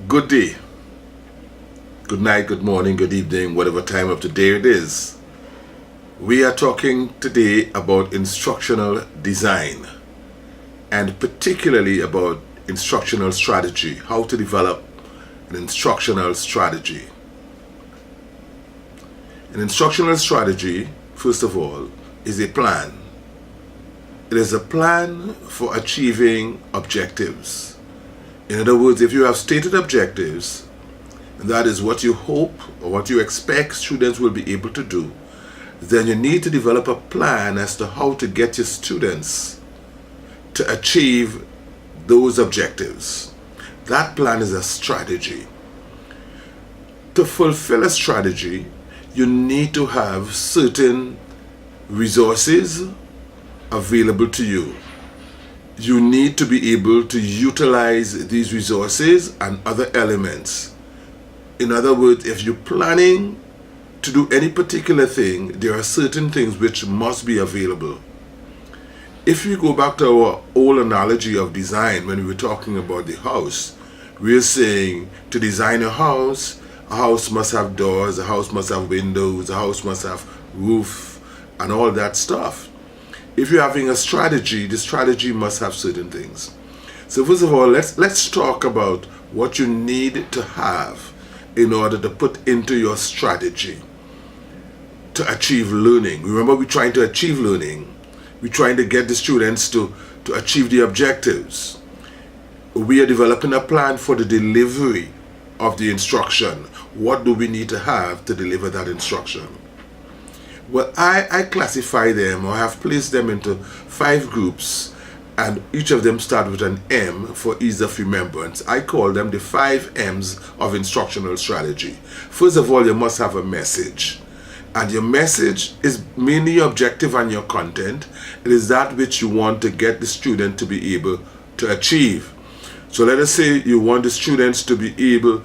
Good day, good night, good morning, good evening, whatever time of the day it is. We are talking today about instructional design and particularly about instructional strategy, how to develop an instructional strategy. An instructional strategy, first of all, is a plan. It is a plan for achieving objectives. In other words, if you have stated objectives, and that is what you hope or what you expect students will be able to do, then you need to develop a plan as to how to get your students to achieve those objectives. That plan is a strategy. To fulfill a strategy, you need to have certain resources available to you. You need to be able to utilize these resources and other elements. In other words, if you're planning to do any particular thing, there are certain things which must be available. If we go back to our old analogy of design, when we were talking about the house, we're saying to design a house must have doors, a house must have windows, a house must have roof, and all that stuff. If you're having a strategy, the strategy must have certain things. So first of all, let's talk about what you need to have in order to put into your strategy to achieve learning. Remember, we're trying to achieve learning. We're trying to get the students to achieve the objectives. We are developing a plan for the delivery of the instruction. What do we need to have to deliver that instruction? Well, I classify them, or have placed them into 5 groups, and each of them start with an M for ease of remembrance. I call them the 5 M's of instructional strategy. First of all, you must have a message. And your message is mainly your objective and your content. It is that which you want to get the student to be able to achieve. So let us say you want the students to be able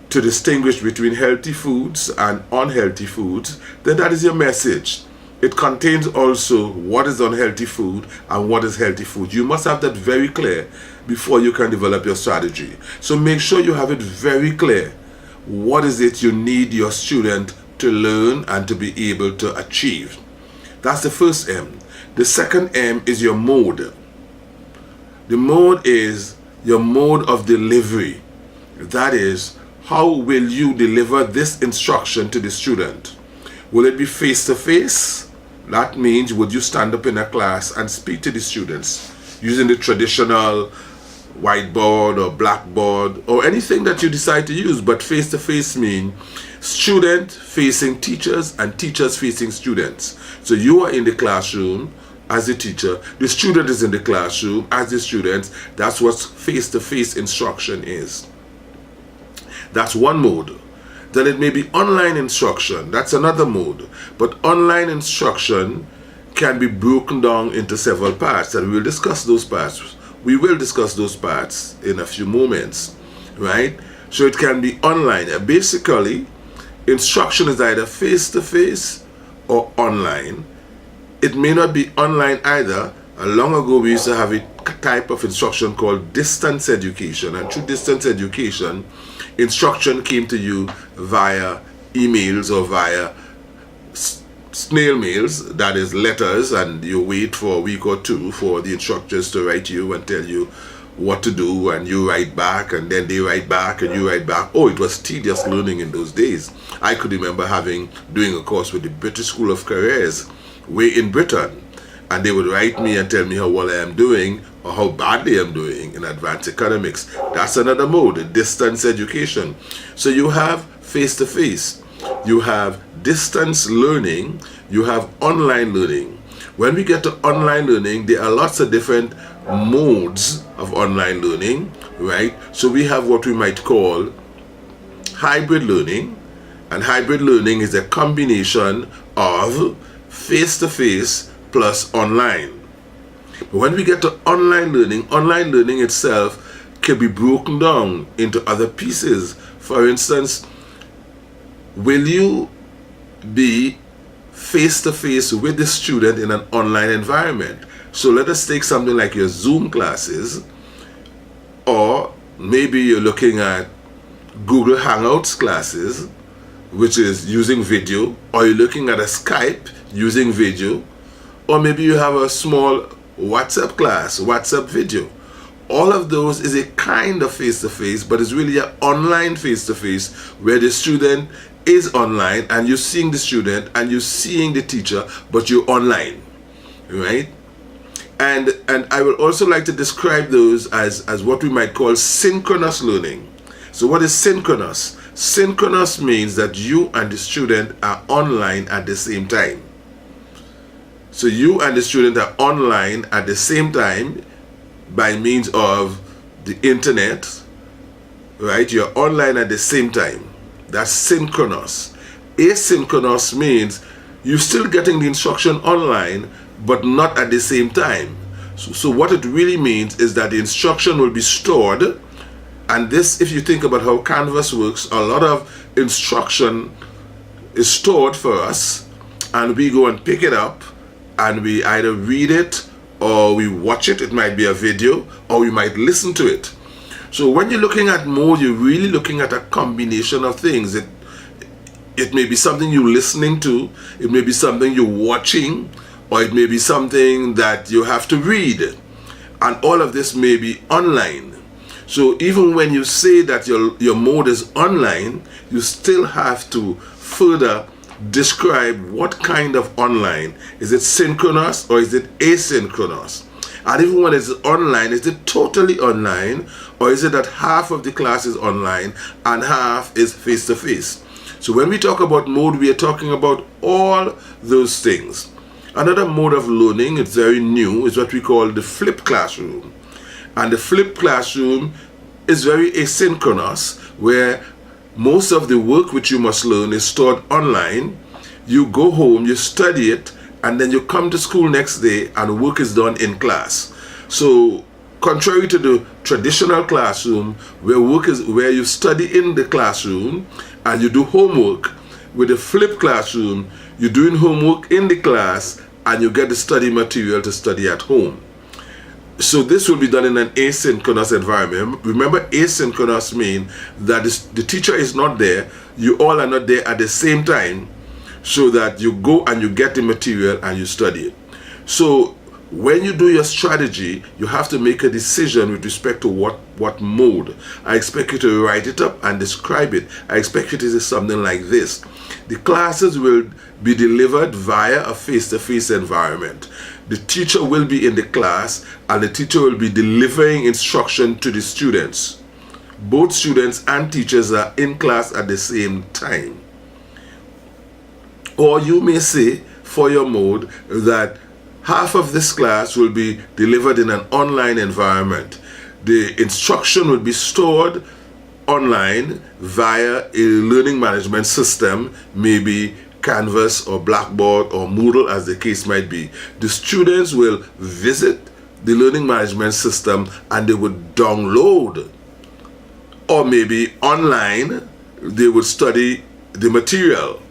to distinguish between healthy foods and unhealthy foods, then that is your message. It contains also what is unhealthy food and what is healthy food. You must have that very clear before you can develop your strategy. So make sure you have it very clear. What is it you need your student to learn and to be able to achieve? That's the first M. The second M is your mode. The mode is your mode of delivery. That is, how will you deliver this instruction to the student? Will it be face-to-face? That means, would you stand up in a class and speak to the students using the traditional whiteboard or blackboard or anything that you decide to use? But face-to-face means student facing teachers and teachers facing students. So you are in the classroom as a teacher, the student is in the classroom as the student. That's what face-to-face instruction is. That's one mode. Then it may be online instruction. That's another mode. But online instruction can be broken down into several parts, and we'll discuss those parts. We will discuss those parts in a few moments, right? So it can be online. Basically, instruction is either face-to-face or online. It may not be online either. Long ago, we used to have a type of instruction called distance education, and through distance education, instruction came to you via emails or via snail mails, that is letters, and you wait for a week or two for the instructors to write you and tell you what to do, and you write back, and then they write back, and you write back. Oh, it was tedious learning in those days. I could remember doing a course with the British School of Careers way in Britain, and they would write me and tell me how well I am doing or how badly I'm doing in advanced economics. That's another mode, distance education. So you have face-to-face, you have distance learning, you have online learning. When we get to online learning, there are lots of different modes of online learning, right? So we have what we might call hybrid learning, and hybrid learning is a combination of face-to-face plus online. But when we get to online learning itself can be broken down into other pieces. For instance, will you be face-to-face with the student in an online environment? So let us take something like your Zoom classes, or maybe you're looking at Google Hangouts classes, which is using video, or you're looking at a Skype using video, or maybe you have a small WhatsApp class, WhatsApp video. All of those is a kind of face-to-face, but it's really an online face-to-face where the student is online and you're seeing the student and you're seeing the teacher, but you're online, right? And I would also like to describe those as what we might call synchronous learning. So what is synchronous? Synchronous means that you and the student are online at the same time. So you and the student are online at the same time by means of the internet, right? You're online at the same time. That's synchronous. Asynchronous means you're still getting the instruction online, but not at the same time. So what it really means is that the instruction will be stored, and this, if you think about how Canvas works, a lot of instruction is stored for us, and we go and pick it up, and we either read it or we watch it. It might be a video, or we might listen to it. So when you're looking at mode, you're really looking at a combination of things. It may be something you're listening to, it may be something you're watching, or it may be something that you have to read. And all of this may be online. So even when you say that your mode is online, you still have to further describe what kind of online. Is it synchronous or is it asynchronous? And even when it's online, is it totally online, or is it that half of the class is online and half is face-to-face? So when we talk about mode, we are talking about all those things. Another mode of learning, it's very new, is what we call the flipped classroom. And the flipped classroom is very asynchronous, where most of the work which you must learn is stored online. You go home, you study it, and then you come to school next day and work is done in class. So contrary to the traditional classroom where you study in the classroom and you do homework, with the flipped classroom, you're doing homework in the class and you get the study material to study at home. So this will be done in an asynchronous environment. Remember, asynchronous means that the teacher is not there, you all are not there at the same time, so that you go and you get the material and you study it. So when you do your strategy, you have to make a decision with respect to what mode. I expect you to write it up and describe it. I expect you to say something like this. The classes will be delivered via a face-to-face environment. The teacher will be in the class and the teacher will be delivering instruction to the students. Both students and teachers are in class at the same time. Or you may say for your mode that half of this class will be delivered in an online environment. The instruction will be stored online via a learning management system, maybe Canvas or Blackboard or Moodle, as the case might be. The students will visit the learning management system and they would download, or maybe online they would study the material.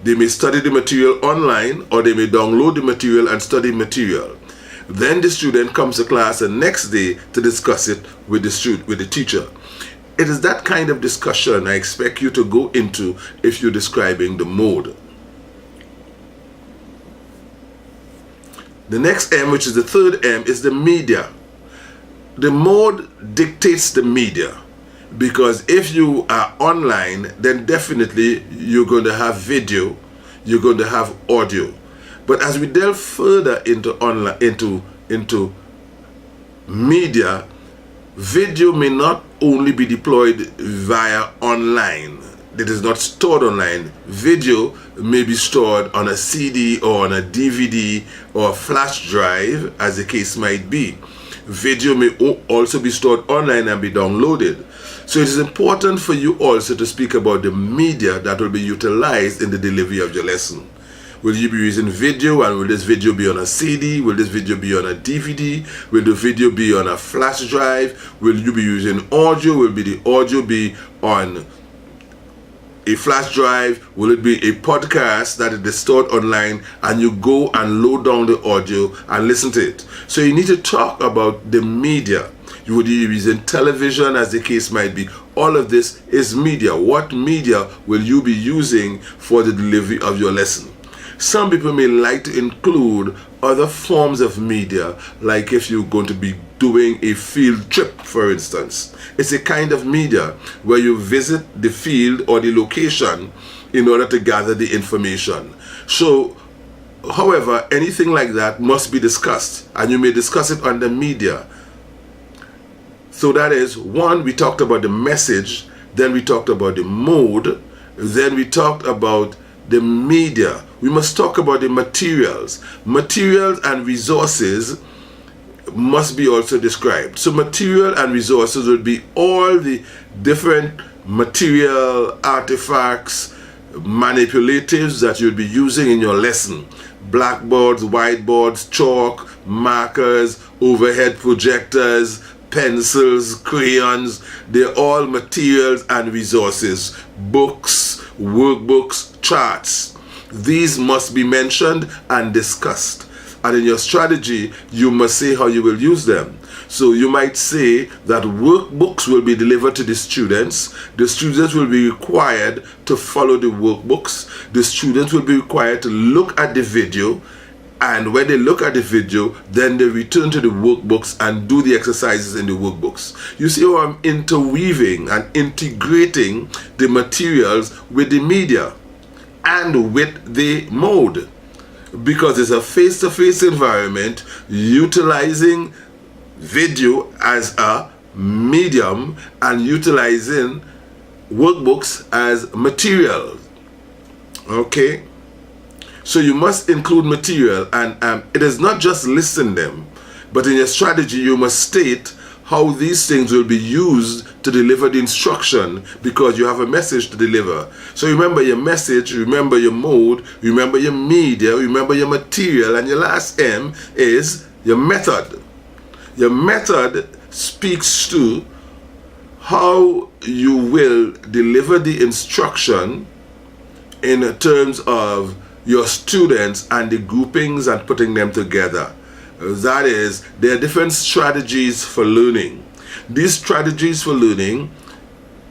They may study the material online, or they may download the material and study material. Then the student comes to class the next day to discuss it with the teacher. It is that kind of discussion I expect you to go into if you're describing the mode. The next M, which is the third M, is the media. The mode dictates the media, because if you are online, then definitely you're going to have video, you're going to have audio. But as we delve further into online, into media, video may not only be deployed via online. It is not stored online. Video may be stored on a CD or on a DVD or a flash drive, as the case might be. Video may also be stored online and be downloaded. So it is important for you also to speak about the media that will be utilized in the delivery of your lesson. Will you be using video, and will this video be on a CD? Will this video be on a DVD? Will the video be on a flash drive? Will you be using audio? Will the audio be on a flash drive? Will it be a podcast that is stored online and you go and load down the audio and listen to it? So you need to talk about the media. You would be using television, as the case might be. All of this is media. What media will you be using for the delivery of your lesson? Some people may like to include other forms of media, like if you're going to be doing a field trip, for instance. It's a kind of media where you visit the field or the location in order to gather the information. So, however, anything like that must be discussed, and you may discuss it under media. So that is, one, we talked about the message, then we talked about the mode, then we talked about the media. We must talk about the materials. Materials and resources must be also described. So material and resources would be all the different material, artifacts, manipulatives that you'll be using in your lesson. Blackboards, whiteboards, chalk, markers, overhead projectors, pencils, crayons. They're all materials and resources. Books, workbooks, charts. These must be mentioned and discussed. And in your strategy, you must say how you will use them. So you might say that workbooks will be delivered to the students. The students will be required to follow the workbooks. The students will be required to look at the video. And when they look at the video, then they return to the workbooks and do the exercises in the workbooks. You see how I'm interweaving and integrating the materials with the media and with the mode. Because it's a face-to-face environment utilizing video as a medium and utilizing workbooks as material. Okay? So you must include material, and it is not just listen them, but in your strategy you must state how these things will be used to deliver the instruction, because you have a message to deliver. So remember your message, remember your mode, remember your media, remember your material, and your last M is your method. Your method speaks to how you will deliver the instruction in terms of your students and the groupings and putting them together. That is, there are different strategies for learning. These strategies for learning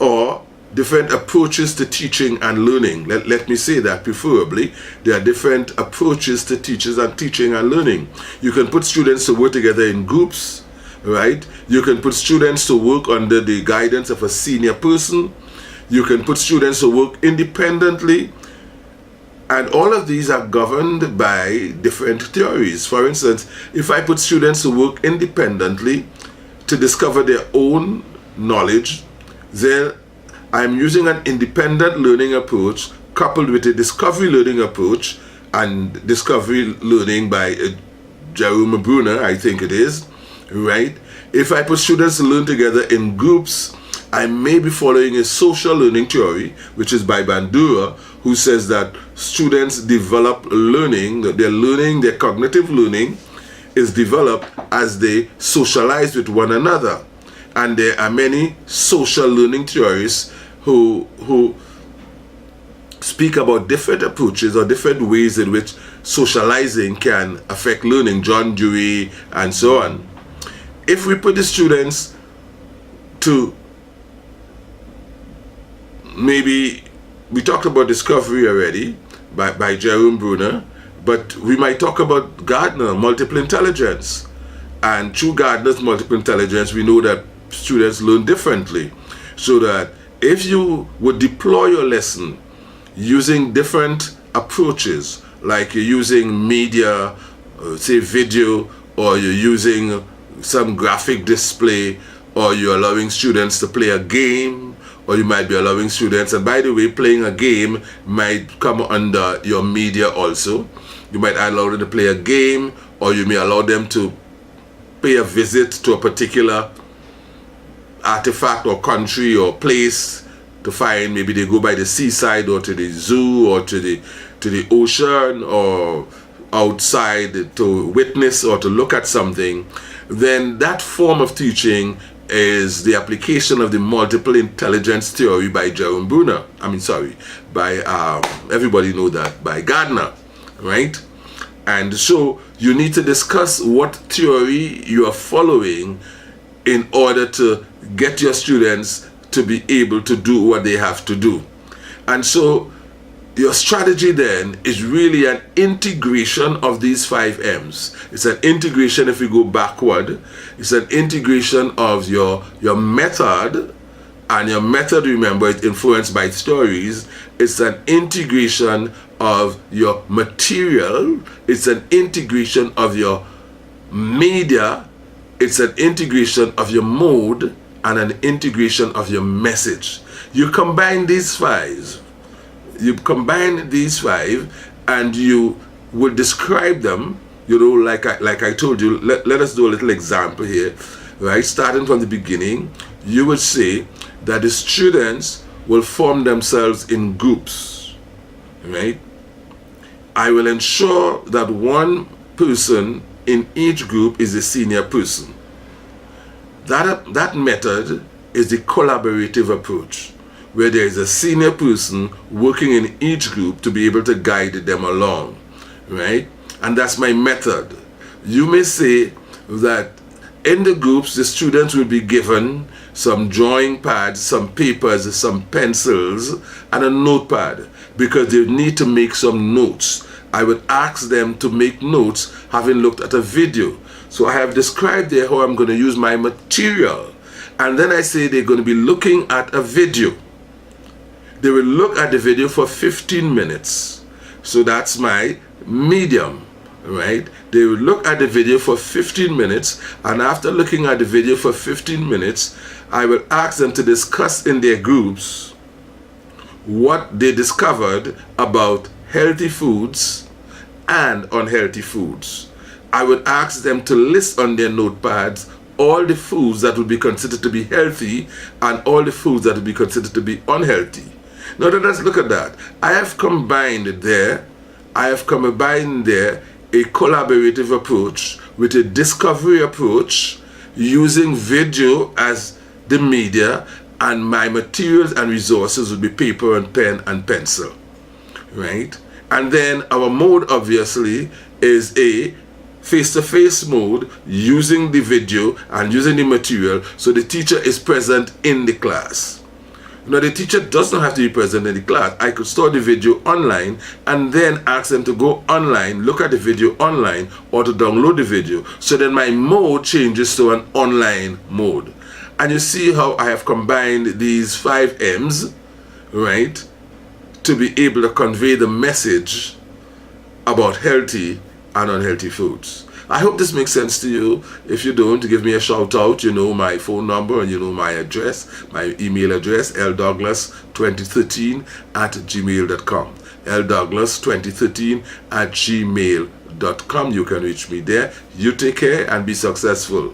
are different approaches to teaching and learning. Let me say that preferably. There are different approaches to teachers and teaching and learning. You can put students to work together in groups, right? You can put students to work under the guidance of a senior person. You can put students to work independently. And all of these are governed by different theories. For instance, if I put students to work independently to discover their own knowledge, then I'm using an independent learning approach coupled with a discovery learning approach, and discovery learning by Jerome Bruner, I think it is, right? If I put students to learn together in groups, I may be following a social learning theory, which is by Bandura, who says that students develop learning, their cognitive learning is developed as they socialize with one another. And there are many social learning theorists who speak about different approaches or different ways in which socializing can affect learning, John Dewey and so on. If we put the students to, maybe we talked about discovery already by Jerome Bruner, but we might talk about Gardner, multiple intelligence. And through Gardner's multiple intelligence, we know that students learn differently. So that if you would deploy your lesson using different approaches, like you're using media, say video, or you're using some graphic display, or you're allowing students to play a game, or you might be allowing students, and by the way, playing a game might come under your media also. You might allow them to play a game, or you may allow them to pay a visit to a particular artifact or country or place to find, maybe they go by the seaside or to the zoo or to the ocean or outside to witness or to look at something. Then that form of teaching is the application of the multiple intelligence theory by Jerome Bruner. Everybody know that, by Gardner, right? And so you need to discuss what theory you are following in order to get your students to be able to do what they have to do. And so your strategy then is really an integration of these 5 M's. It's an integration, if we go backward, it's an integration of your method, and your method, remember, is influenced by stories. It's an integration of your material. It's an integration of your media. It's an integration of your mode and an integration of your message. You combine these 5. You combine these 5 and you will describe them, like I told you. Let us do a little example here, right? Starting from the beginning, you would say that the students will form themselves in groups, right? I will ensure that one person in each group is a senior person. That method is the collaborative approach, where there is a senior person working in each group to be able to guide them along, right? And that's my method. You may say that in the groups, the students will be given some drawing pads, some papers, some pencils, and a notepad, because they need to make some notes. I would ask them to make notes having looked at a video. So I have described there how I'm going to use my material. And then I say they're going to be looking at a video. They will look at the video for 15 minutes. So that's my medium, right? They will look at the video for 15 minutes, and after looking at the video for 15 minutes, I will ask them to discuss in their groups what they discovered about healthy foods and unhealthy foods. I would ask them to list on their notepads all the foods that would be considered to be healthy and all the foods that would be considered to be unhealthy. Now let us look at that. I have combined there a collaborative approach with a discovery approach, using video as the media, and my materials and resources would be paper and pen and pencil, right? And then our mode obviously is a face-to-face mode, using the video and using the material, so the teacher is present in the class. Now, the teacher does not have to be present in the class. I could store the video online and then ask them to go online, look at the video online, or to download the video. So then my mode changes to an online mode. And you see how I have combined these 5 M's, right, to be able to convey the message about healthy and unhealthy foods. I hope this makes sense to you. If you don't, give me a shout out. You know my phone number and you know my address, my email address, ldouglas2013@gmail.com. ldouglas2013@gmail.com. You can reach me there. You take care and be successful.